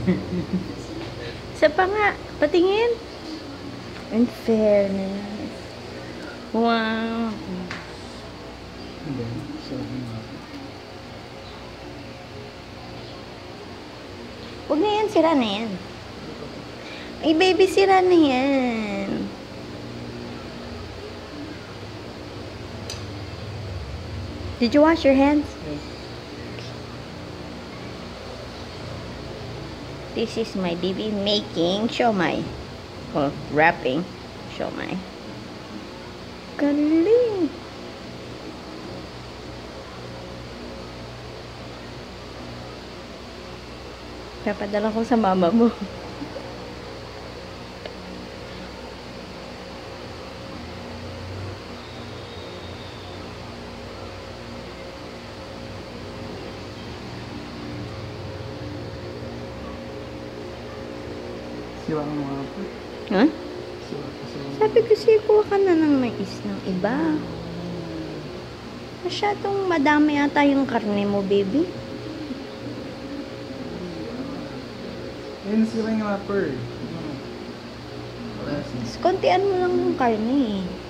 Isa pa nga. Patingin. In fairness. Wow. Huwag na yan. Sira na yan. Ay, baby, sira na yan. Did you wash your hands? Yes. This is my baby making siomai. Or wrapping siomai. Galing! Papadala ko sa mama mo. Siwa ng mga po. Ha? Siwa. Sabi ko siya, kuha ka na ng mais ng iba. Masyadong madami ata yung karne mo, baby. Ayun, sila yung mga per. Kontian mo lang yung karne eh.